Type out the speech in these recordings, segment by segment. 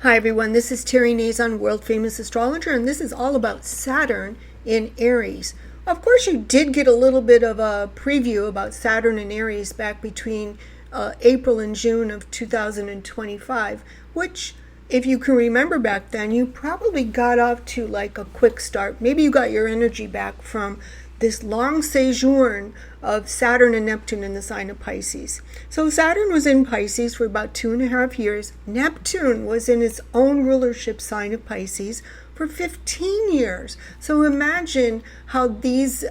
Hi everyone, this is Terry Nazon, world famous astrologer, and this is all about Saturn in Aries. Of course, you did get a little bit of a preview about Saturn in Aries back between April and June of 2025, which, if you can remember back then, you probably got off to like a quick start. Maybe you got your energy back from this long sojourn of Saturn and Neptune in the sign of Pisces. So Saturn was in Pisces for about 2.5 years. Neptune was in its own rulership sign of Pisces for 15 years. So imagine how these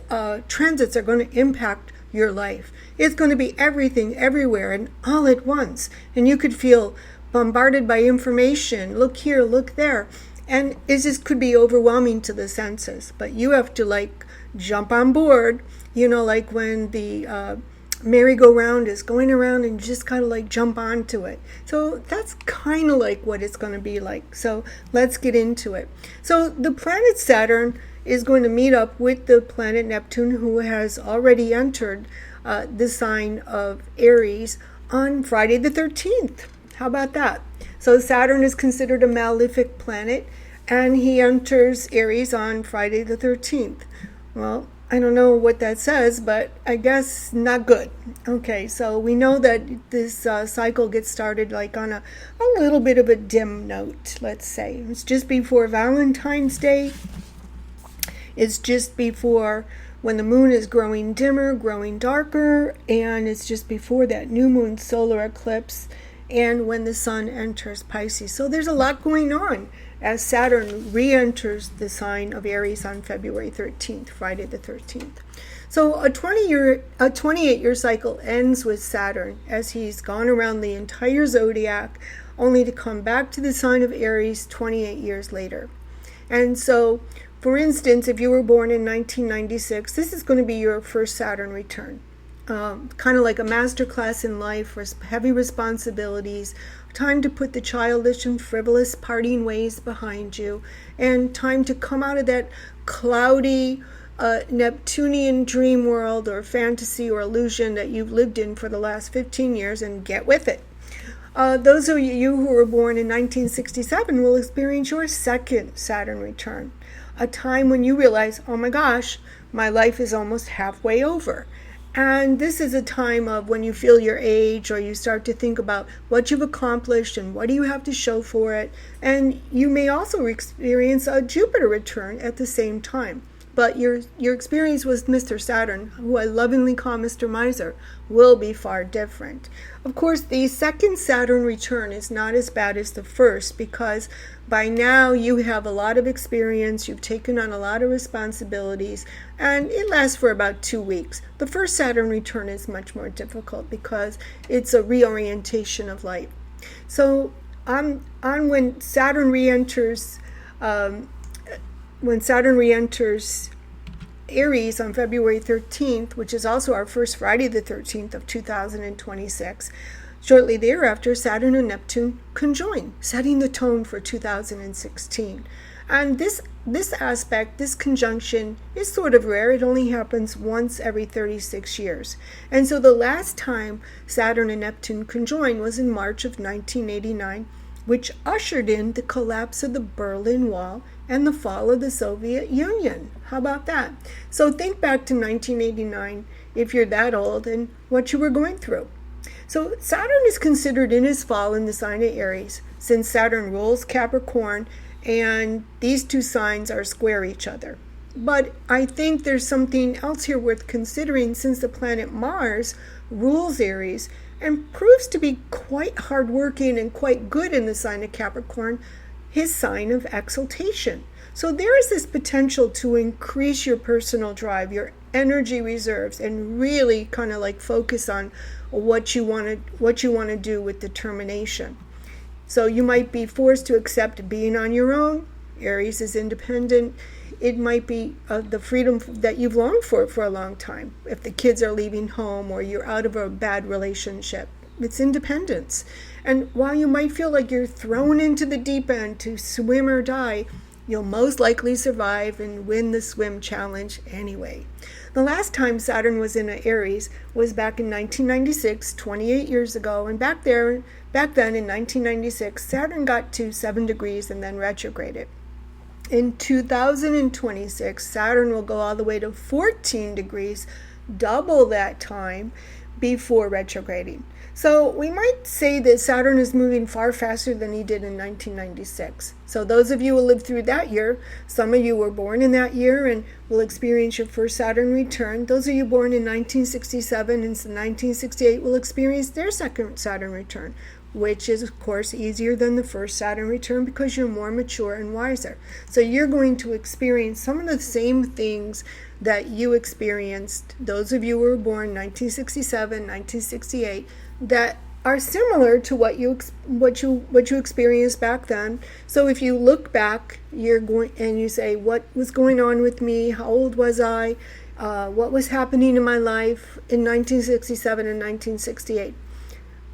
transits are going to impact your life. It's going to be everything, everywhere, and all at once. And you could feel bombarded by information. Look here, look there. And it just could be overwhelming to the senses. But you have to jump on board, like when the merry-go-round is going around and you just kind of jump onto it. So that's kind of like what it's going to be like. So let's get into it. So the planet Saturn is going to meet up with the planet Neptune, who has already entered the sign of Aries on Friday the 13th. How about that? So Saturn is considered a malefic planet, and he enters Aries on Friday the 13th. Well, I don't know what that says, but I guess not good. Okay, so we know that this cycle gets started on a little bit of a dim note, let's say. It's just before Valentine's Day. It's just before when the moon is growing dimmer, growing darker, and it's just before that new moon solar eclipse and when the sun enters Pisces. So there's a lot going on as Saturn re-enters the sign of Aries on February 13th, Friday the 13th. So a 28-year cycle ends with Saturn as he's gone around the entire zodiac, only to come back to the sign of Aries 28 years later. And so, for instance, if you were born in 1996, this is going to be your first Saturn return. Kind of like a master class in life, heavy responsibilities, time to put the childish and frivolous partying ways behind you, and time to come out of that cloudy Neptunian dream world or fantasy or illusion that you've lived in for the last 15 years and get with it. Those of you who were born in 1967 will experience your second Saturn return, a time when you realize, oh my gosh, my life is almost halfway over. And this is a time of when you feel your age, or you start to think about what you've accomplished and what do you have to show for it. And you may also experience a Jupiter return at the same time. But your experience with Mr. Saturn, who I lovingly call Mr. Miser, will be far different. Of course, the second Saturn return is not as bad as the first, because by now you have a lot of experience, you've taken on a lot of responsibilities, and it lasts for about 2 weeks. The first Saturn return is much more difficult because it's a reorientation of life. So when Saturn re-enters Aries on February 13th, which is also our first Friday the 13th of 2026, shortly thereafter, Saturn and Neptune conjoin, setting the tone for 2016. And this aspect, this conjunction, is sort of rare. It only happens once every 36 years. And so the last time Saturn and Neptune conjoined was in March of 1989, which ushered in the collapse of the Berlin Wall and the fall of the Soviet Union. How about that? So think back to 1989, if you're that old, and what you were going through. So Saturn is considered in his fall in the sign of Aries, since Saturn rules Capricorn, and these two signs are square each other. But I think there's something else here worth considering, since the planet Mars rules Aries and proves to be quite hardworking and quite good in the sign of Capricorn, his sign of exaltation. So there is this potential to increase your personal drive, your energy reserves, and really kind of focus on what you want to do with determination. So you might be forced to accept being on your own. Aries is independent. It might be the freedom that you've longed for a long time. If the kids are leaving home or you're out of a bad relationship, it's independence. And while you might feel like you're thrown into the deep end to swim or die, you'll most likely survive and win the swim challenge anyway. The last time Saturn was in Aries was back in 1996, 28 years ago, and back then in 1996, Saturn got to 7 degrees and then retrograded. In 2026, Saturn will go all the way to 14 degrees, double that time before retrograding. So we might say that Saturn is moving far faster than he did in 1996. So those of you who lived through that year, some of you were born in that year and will experience your first Saturn return. Those of you born in 1967 and 1968 will experience their second Saturn return, which is, of course, easier than the first Saturn return because you're more mature and wiser. So you're going to experience some of the same things that you experienced, those of you who were born 1967, 1968, that are similar to what you experienced back then. So if you look back, you're going and you say, what was going on with me? How old was I? What was happening in my life in 1967 and 1968?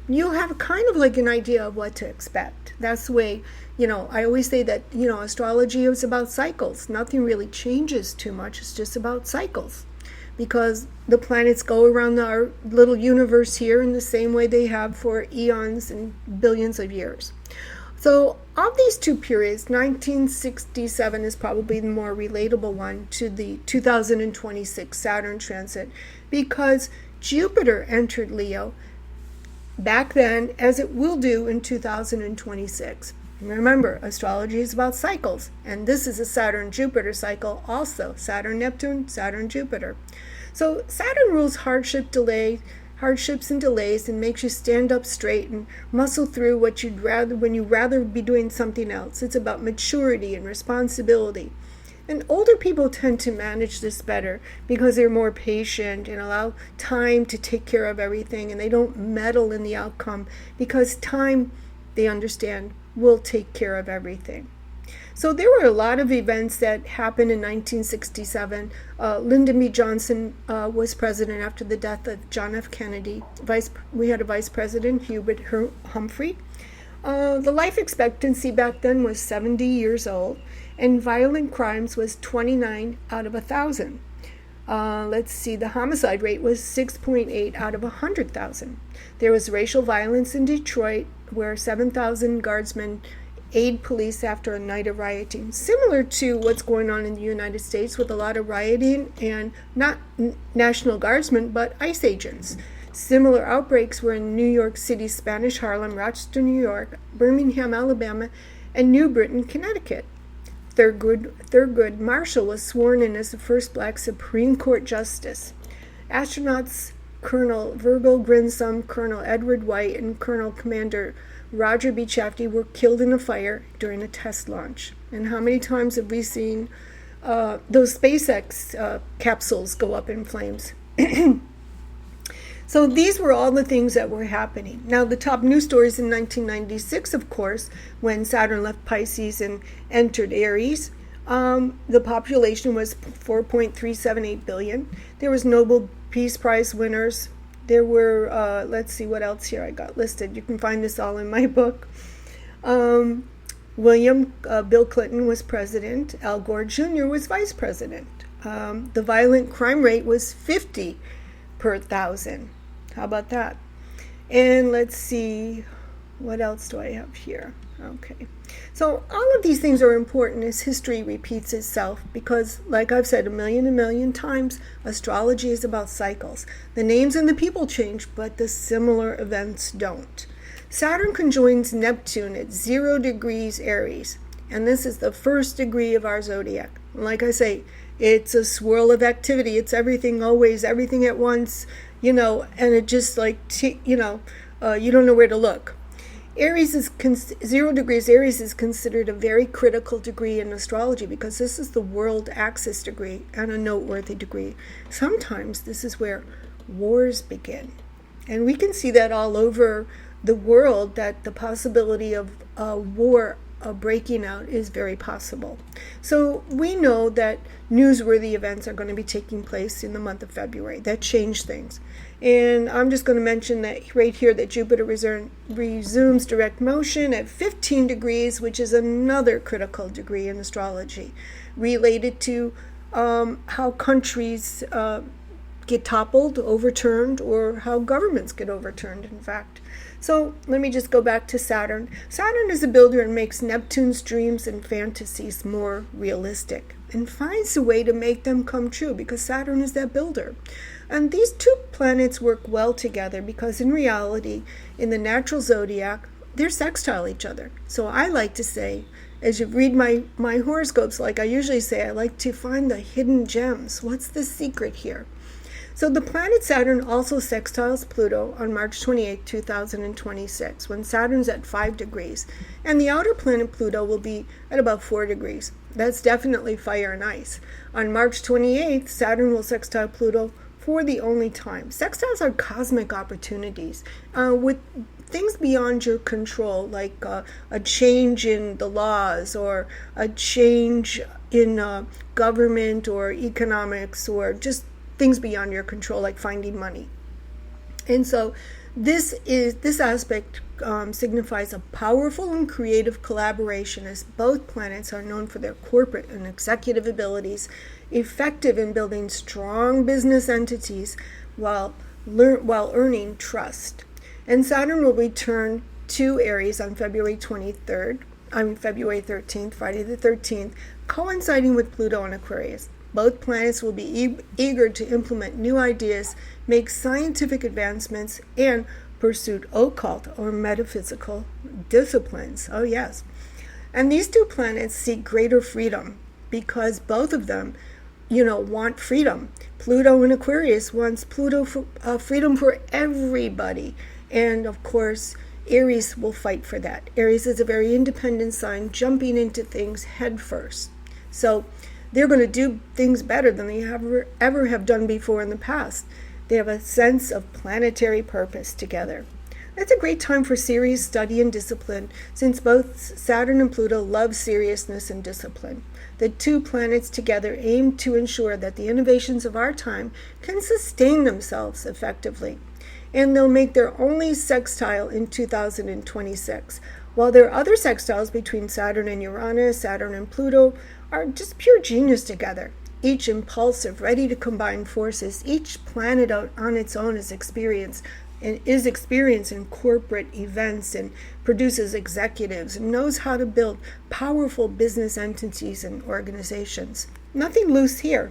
You'll have kind of like an idea of what to expect. That's the way, I always say that, astrology is about cycles. Nothing really changes too much. It's just about cycles, because the planets go around our little universe here in the same way they have for eons and billions of years. So of these two periods, 1967 is probably the more relatable one to the 2026 Saturn transit, because Jupiter entered Leo back then, as it will do in 2026. Remember, astrology is about cycles, and this is a Saturn-Jupiter cycle also. Saturn-Neptune, Saturn-Jupiter. So Saturn rules hardships and delays, and makes you stand up straight and muscle through when you'd rather be doing something else. It's about maturity and responsibility. And older people tend to manage this better because they're more patient and allow time to take care of everything, and they don't meddle in the outcome because time, they understand, will take care of everything. So there were a lot of events that happened in 1967. Lyndon B. Johnson was president after the death of John F. Kennedy. We had a vice president, Hubert Humphrey. The life expectancy back then was 70 years old, and violent crimes was 29 out of 1,000. Let's see, the homicide rate was 6.8 out of 100,000. There was racial violence in Detroit, where 7,000 guardsmen aid police after a night of rioting, similar to what's going on in the United States with a lot of rioting, and not National Guardsmen, but ICE agents. Similar outbreaks were in New York City, Spanish Harlem, Rochester, New York, Birmingham, Alabama, and New Britain, Connecticut. Thurgood Marshall was sworn in as the first black Supreme Court justice. Astronauts Colonel Virgil Grissom, Colonel Edward White, and Colonel Commander Roger B. Chaffee were killed in a fire during a test launch. And how many times have we seen those SpaceX capsules go up in flames? So these were all the things that were happening. Now, the top news stories in 1996, of course, when Saturn left Pisces and entered Aries, the population was 4.378 billion. There was Nobel Peace Prize winners. There were, let's see what else here I got listed. You can find this all in my book. Bill Clinton was president. Al Gore Jr. was vice president. The violent crime rate was 50 per 1,000. How about that? And let's see, what else do I have here? Okay. So all of these things are important as history repeats itself because, like I've said a million times, astrology is about cycles. The names and the people change, but the similar events don't. Saturn conjoins Neptune at 0 degrees Aries, and this is the first degree of our zodiac. Like I say, it's a swirl of activity. It's everything, always, everything at once, and it just you don't know where to look. Aries is 0 degrees Aries is considered a very critical degree in astrology because this is the world axis degree and a noteworthy degree. Sometimes this is where wars begin. And we can see that all over the world, that the possibility of war breaking out is very possible. So we know that newsworthy events are going to be taking place in the month of February that change things. And I'm just going to mention that right here that Jupiter resumes direct motion at 15 degrees, which is another critical degree in astrology, related to how countries get toppled, overturned, or how governments get overturned, in fact. So let me just go back to Saturn. Saturn is a builder and makes Neptune's dreams and fantasies more realistic and finds a way to make them come true because Saturn is that builder. And these two planets work well together because in reality, in the natural zodiac, they're sextile each other. So I like to say, as you read my horoscopes, like I usually say, I like to find the hidden gems. What's the secret here? So the planet Saturn also sextiles Pluto on March 28, 2026, when Saturn's at 5 degrees. And the outer planet Pluto will be at about 4 degrees. That's definitely fire and ice. On March 28th, Saturn will sextile Pluto for the only time. Sextiles are cosmic opportunities with things beyond your control, like a change in the laws or a change in government or economics or just things beyond your control, like finding money. And so this aspect signifies a powerful and creative collaboration, as both planets are known for their corporate and executive abilities, effective in building strong business entities while earning trust. And Saturn will return to Aries on February 13th, Friday the 13th, coinciding with Pluto in Aquarius. Both planets will be eager to implement new ideas, make scientific advancements, and pursue occult or metaphysical disciplines. Oh, yes. And these two planets seek greater freedom because both of them, want freedom. Pluto in Aquarius wants freedom for everybody. And, of course, Aries will fight for that. Aries is a very independent sign, jumping into things head first. So they're going to do things better than they ever have done before in the past. They have a sense of planetary purpose together. That's a great time for serious study and discipline, since both Saturn and Pluto love seriousness and discipline. The two planets together aim to ensure that the innovations of our time can sustain themselves effectively. And they'll make their only sextile in 2026. While there are other sextiles between Saturn and Uranus, Saturn and Pluto are just pure genius together. Each impulsive, ready to combine forces. Each planet out on its own is experienced in corporate events and produces executives and knows how to build powerful business entities and organizations. Nothing loose here.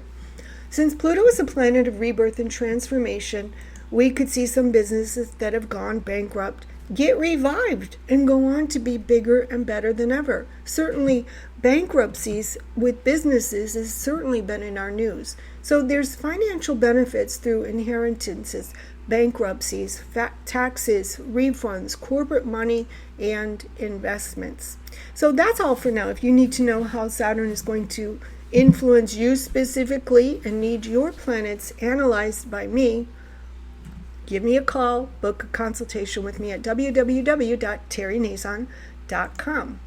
Since Pluto is a planet of rebirth and transformation, we could see some businesses that have gone bankrupt get revived and go on to be bigger and better than ever. Certainly, bankruptcies with businesses has certainly been in our news. So there's financial benefits through inheritances, bankruptcies, taxes, refunds, corporate money, and investments. So that's all for now. If you need to know how Saturn is going to influence you specifically and need your planets analyzed by me, give me a call, book a consultation with me at www.terrynazon.com.